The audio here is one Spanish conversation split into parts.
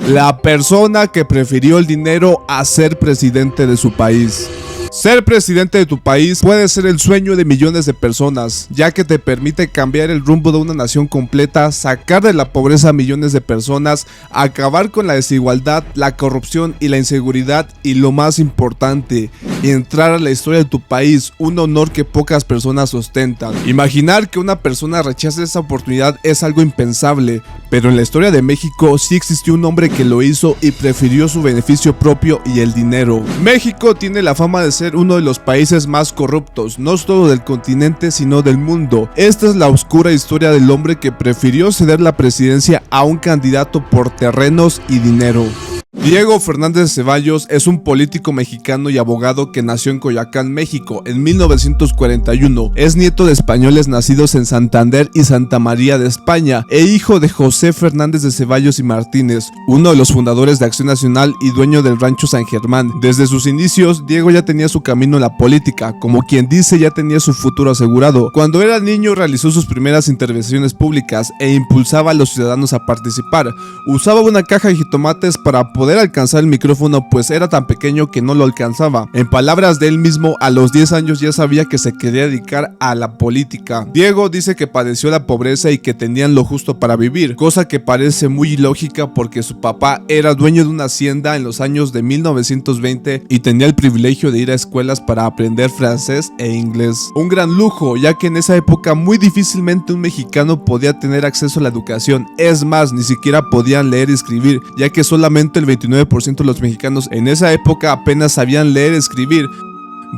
La persona que prefirió el dinero a ser presidente de su país. Ser presidente de tu país puede ser el sueño de millones de personas, ya que te permite cambiar el rumbo de una nación completa, sacar de la pobreza a millones de personas, acabar con la desigualdad, la corrupción y la inseguridad y lo más importante, entrar a la historia de tu país, un honor que pocas personas ostentan. Imaginar que una persona rechace esa oportunidad es algo impensable, pero en la historia de México sí existió un hombre que lo hizo y prefirió su beneficio propio y el dinero. México tiene la fama de ser uno de los países más corruptos, no solo del continente sino del mundo. Esta es la oscura historia del hombre que prefirió ceder la presidencia a un candidato por terrenos y dinero. Diego Fernández Ceballos es un político mexicano y abogado que nació en Coyoacán, México, en 1941. Es nieto de españoles nacidos en Santander y Santa María de España, e hijo de José Fernández de Ceballos y Martínez, uno de los fundadores de Acción Nacional y dueño del Rancho San Germán. Desde sus inicios, Diego ya tenía su camino en la política, como quien dice ya tenía su futuro asegurado. Cuando era niño realizó sus primeras intervenciones públicas e impulsaba a los ciudadanos a participar. Usaba una caja de jitomates para poder alcanzar el micrófono, pues era tan pequeño que no lo alcanzaba. En palabras de él mismo, a los 10 años ya sabía que se quería dedicar a la política. Diego dice que padeció la pobreza y que tenían lo justo para vivir, cosa que parece muy ilógica porque su papá era dueño de una hacienda en los años de 1920 y tenía el privilegio de ir a escuelas para aprender francés e inglés. Un gran lujo, ya que en esa época muy difícilmente un mexicano podía tener acceso a la educación. Es más, ni siquiera podían leer y escribir, ya que solamente el 29% de los mexicanos en esa época apenas sabían leer y escribir.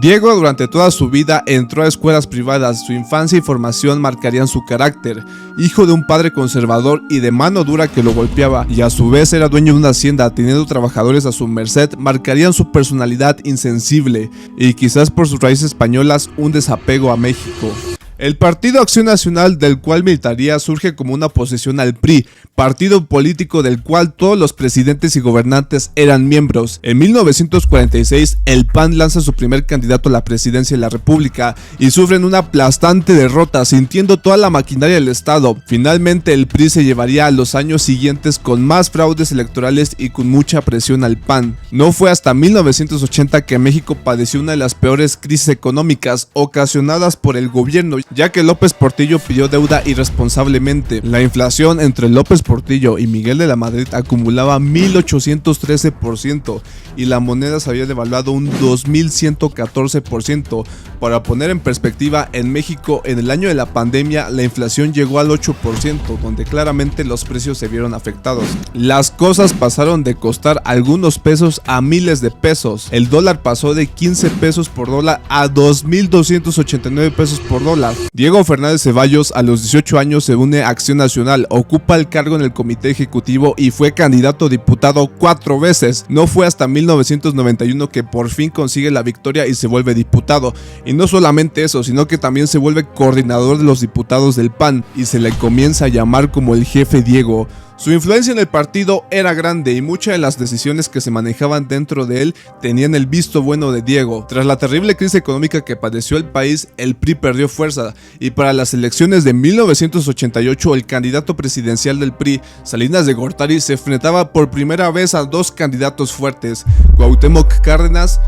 Diego durante toda su vida entró a escuelas privadas, su infancia y formación marcarían su carácter. Hijo de un padre conservador y de mano dura que lo golpeaba, y a su vez era dueño de una hacienda teniendo trabajadores a su merced, marcarían su personalidad insensible y quizás por sus raíces españolas un desapego a México. El Partido Acción Nacional, del cual militaría, surge como una oposición al PRI, partido político del cual todos los presidentes y gobernantes eran miembros. En 1946, el PAN lanza su primer candidato a la presidencia de la República y sufren una aplastante derrota, sintiendo toda la maquinaria del Estado. Finalmente, el PRI se llevaría a los años siguientes con más fraudes electorales y con mucha presión al PAN. No fue hasta 1980 que México padeció una de las peores crisis económicas ocasionadas por el gobierno, ya que López Portillo pidió deuda irresponsablemente. La inflación entre López Portillo y Miguel de la Madrid acumulaba 1813% y la moneda se había devaluado un 2114%. Para poner en perspectiva, en México en el año de la pandemia la inflación llegó al 8%, donde claramente los precios se vieron afectados. Las cosas pasaron de costar algunos pesos a miles de pesos. El dólar pasó de 15 pesos por dólar a 2.289 pesos por dólar. Diego Fernández Ceballos a los 18 años se une a Acción Nacional, ocupa el cargo en el comité ejecutivo y fue candidato a diputado 4 veces. No fue hasta 1991 que por fin consigue la victoria y se vuelve diputado. Y no solamente eso, sino que también se vuelve coordinador de los diputados del PAN y se le comienza a llamar como el jefe Diego. Su influencia en el partido era grande y muchas de las decisiones que se manejaban dentro de él tenían el visto bueno de Diego. Tras la terrible crisis económica que padeció el país, el PRI perdió fuerza y para las elecciones de 1988 el candidato presidencial del PRI, Salinas de Gortari, se enfrentaba por primera vez a dos candidatos fuertes, Cuauhtémoc Cárdenas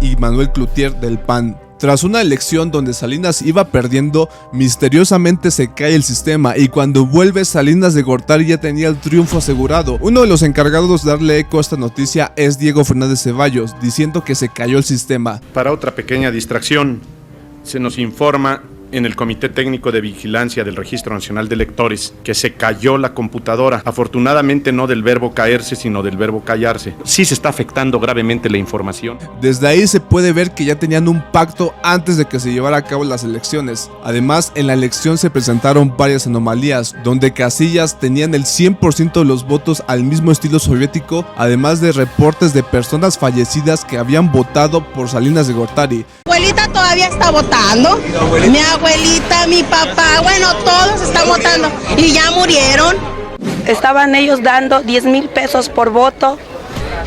y Manuel Cloutier del PAN. Tras una elección donde Salinas iba perdiendo, misteriosamente se cae el sistema y cuando vuelve Salinas de Gortari ya tenía el triunfo asegurado. Uno de los encargados de darle eco a esta noticia es Diego Fernández Ceballos, diciendo que se cayó el sistema. Para otra pequeña distracción, se nos informa en el Comité Técnico de Vigilancia del Registro Nacional de Electores que se cayó la computadora, afortunadamente no del verbo caerse sino del verbo callarse. Sí se está afectando gravemente la información. Desde ahí se puede ver que ya tenían un pacto antes de que se llevara a cabo las elecciones. Además, en la elección se presentaron varias anomalías, donde casillas tenían el 100% de los votos al mismo estilo soviético, además de reportes de personas fallecidas que habían votado por Salinas de Gortari. Mi abuelita todavía está votando, mi abuelita, mi papá, bueno, todos están votando y ya murieron. Estaban ellos dando 10,000 pesos por voto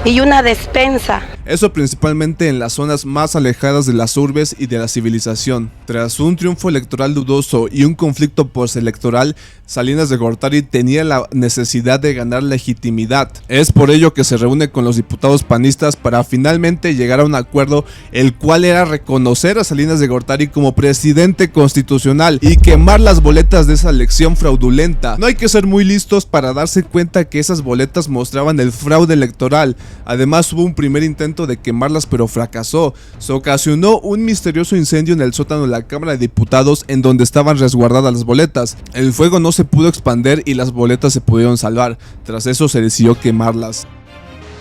y una despensa. Eso principalmente en las zonas más alejadas de las urbes y de la civilización. Tras un triunfo electoral dudoso y un conflicto postelectoral, Salinas de Gortari tenía la necesidad de ganar legitimidad. Es por ello que se reúne con los diputados panistas para finalmente llegar a un acuerdo, el cual era reconocer a Salinas de Gortari como presidente constitucional y quemar las boletas de esa elección fraudulenta. No hay que ser muy listos para darse cuenta que esas boletas mostraban el fraude electoral. Además, hubo un primer intento de quemarlas, pero fracasó. Se ocasionó un misterioso incendio en el sótano de la Cámara de Diputados, en donde estaban resguardadas las boletas. El fuego no se pudo expandir y las boletas se pudieron salvar. Tras eso se decidió quemarlas.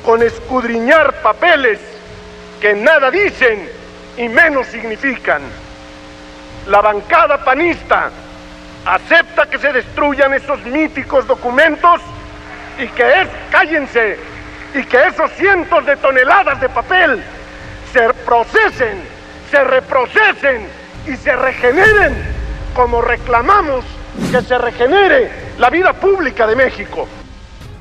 Con escudriñar papeles que nada dicen y menos significan, la bancada panista acepta que se destruyan esos míticos documentos y cállense, y que esos cientos de toneladas de papel se procesen, se reprocesen y se regeneren, como reclamamos que se regenere la vida pública de México.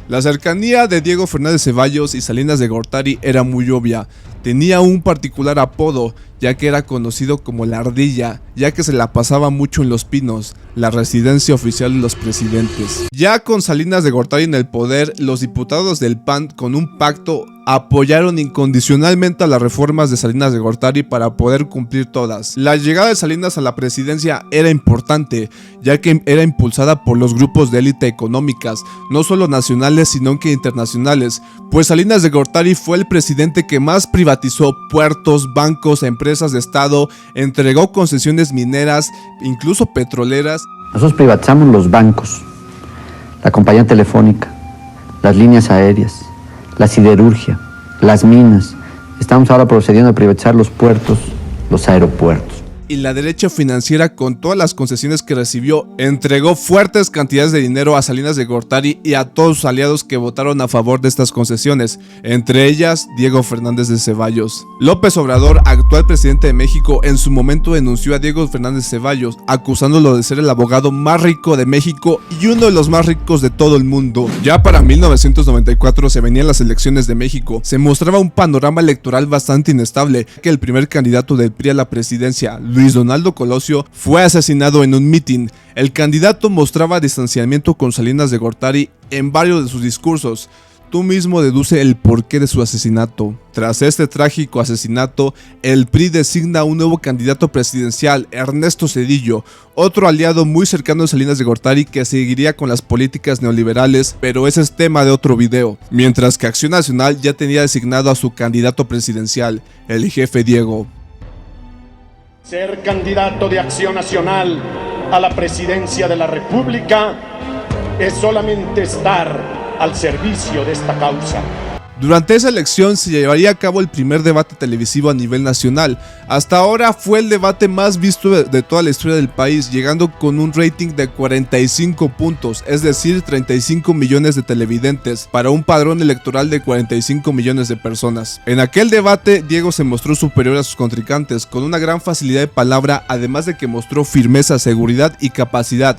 La cercanía de Diego Fernández Ceballos y Salinas de Gortari era muy obvia. Tenía un particular apodo, ya que era conocido como la Ardilla, ya que se la pasaba mucho en Los Pinos, la residencia oficial de los presidentes. Ya con Salinas de Gortari en el poder, los diputados del PAN, con un pacto, apoyaron incondicionalmente a las reformas de Salinas de Gortari para poder cumplir todas. La llegada de Salinas a la presidencia era importante, ya que era impulsada por los grupos de élite económicas, no solo nacionales sino que internacionales, pues Salinas de Gortari fue el presidente que más privatizó puertos, bancos, empresas de Estado, entregó concesiones mineras, incluso petroleras. Nosotros privatizamos los bancos, la compañía telefónica, las líneas aéreas, la siderurgia, las minas. Estamos ahora procediendo a privatizar los puertos, los aeropuertos. Y la derecha financiera, con todas las concesiones que recibió, entregó fuertes cantidades de dinero a Salinas de Gortari y a todos sus aliados que votaron a favor de estas concesiones, entre ellas Diego Fernández de Ceballos. López Obrador, actual presidente de México, en su momento denunció a Diego Fernández Ceballos, acusándolo de ser el abogado más rico de México y uno de los más ricos de todo el mundo. Ya para 1994 se venían las elecciones de México. Se mostraba un panorama electoral bastante inestable, que el primer candidato del PRI a la presidencia, Luis Donaldo Colosio, fue asesinado en un mitin. El candidato mostraba distanciamiento con Salinas de Gortari en varios de sus discursos. Tú mismo deduce el porqué de su asesinato. Tras este trágico asesinato, el PRI designa un nuevo candidato presidencial, Ernesto Zedillo, otro aliado muy cercano a Salinas de Gortari que seguiría con las políticas neoliberales, pero ese es tema de otro video. Mientras que Acción Nacional ya tenía designado a su candidato presidencial, el jefe Diego. Ser candidato de Acción Nacional a la presidencia de la República es solamente estar al servicio de esta causa. Durante esa elección se llevaría a cabo el primer debate televisivo a nivel nacional. Hasta ahora fue el debate más visto de toda la historia del país, llegando con un rating de 45 puntos, es decir, 35 millones de televidentes, para un padrón electoral de 45 millones de personas. En aquel debate, Diego se mostró superior a sus contrincantes, con una gran facilidad de palabra, además de que mostró firmeza, seguridad y capacidad.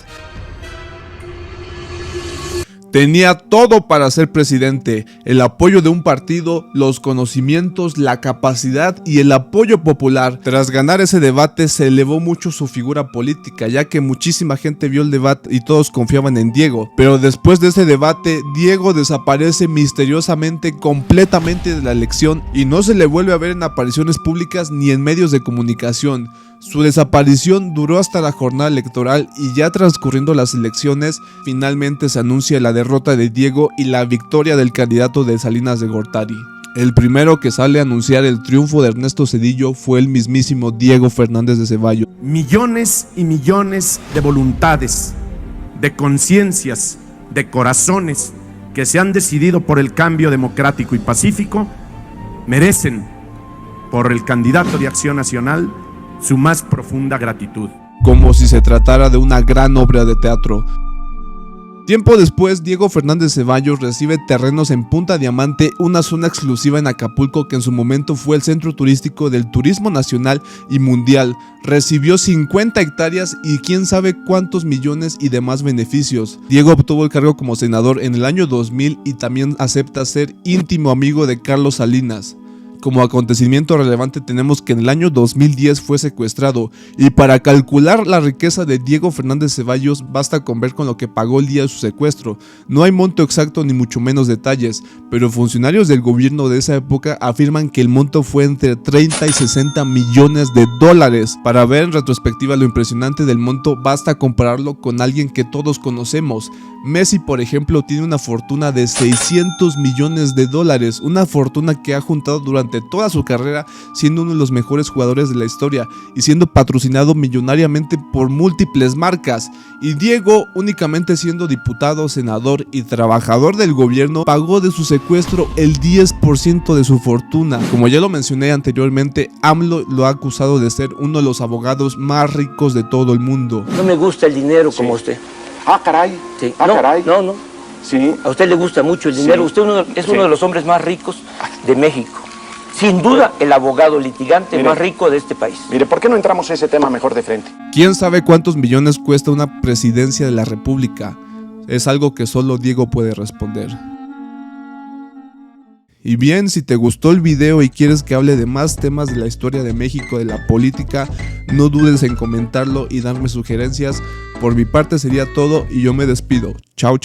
Tenía todo para ser presidente: el apoyo de un partido, los conocimientos, la capacidad y el apoyo popular. Tras ganar ese debate se elevó mucho su figura política, ya que muchísima gente vio el debate y todos confiaban en Diego. Pero después de ese debate, Diego desaparece misteriosamente completamente de la elección y no se le vuelve a ver en apariciones públicas ni en medios de comunicación. Su desaparición duró hasta la jornada electoral y ya transcurriendo las elecciones, finalmente se anuncia la derrota de Diego y la victoria del candidato de Salinas de Gortari. El primero que sale a anunciar el triunfo de Ernesto Zedillo fue el mismísimo Diego Fernández de Ceballos. Millones y millones de voluntades, de conciencias, de corazones que se han decidido por el cambio democrático y pacífico, merecen, por el candidato de Acción Nacional, su más profunda gratitud. Como si se tratara de una gran obra de teatro. Tiempo después, Diego Fernández Ceballos recibe terrenos en Punta Diamante, una zona exclusiva en Acapulco que en su momento fue el centro turístico del turismo nacional y mundial. Recibió 50 hectáreas y quién sabe cuántos millones y demás beneficios. Diego obtuvo el cargo como senador en el año 2000 y también acepta ser íntimo amigo de Carlos Salinas. Como acontecimiento relevante tenemos que en el año 2010 fue secuestrado, y para calcular la riqueza de Diego Fernández Ceballos basta con ver con lo que pagó el día de su secuestro. No hay monto exacto ni mucho menos detalles, pero funcionarios del gobierno de esa época afirman que el monto fue entre 30 y 60 millones de dólares. Para ver en retrospectiva lo impresionante del monto basta compararlo con alguien que todos conocemos. Messi, por ejemplo, tiene una fortuna de 600 millones de dólares, una fortuna que ha juntado durante toda su carrera, siendo uno de los mejores jugadores de la historia y siendo patrocinado millonariamente por múltiples marcas. Y Diego, únicamente siendo diputado, senador y trabajador del gobierno, pagó de su secuestro el 10% de su fortuna. Como ya lo mencioné anteriormente, AMLO lo ha acusado de ser uno de los abogados más ricos de todo el mundo. No me gusta el dinero como usted. Ah, caray. Sí. Ah, no, caray. no. Sí. A usted le gusta mucho el dinero. Sí. Usted es uno de los hombres más ricos de México. Sin duda, el abogado litigante más rico de este país. Mire, ¿por qué no entramos a ese tema mejor de frente? ¿Quién sabe cuántos millones cuesta una presidencia de la República? Es algo que solo Diego puede responder. Y bien, si te gustó el video y quieres que hable de más temas de la historia de México, de la política, no dudes en comentarlo y darme sugerencias. Por mi parte sería todo y yo me despido. Chao, chao.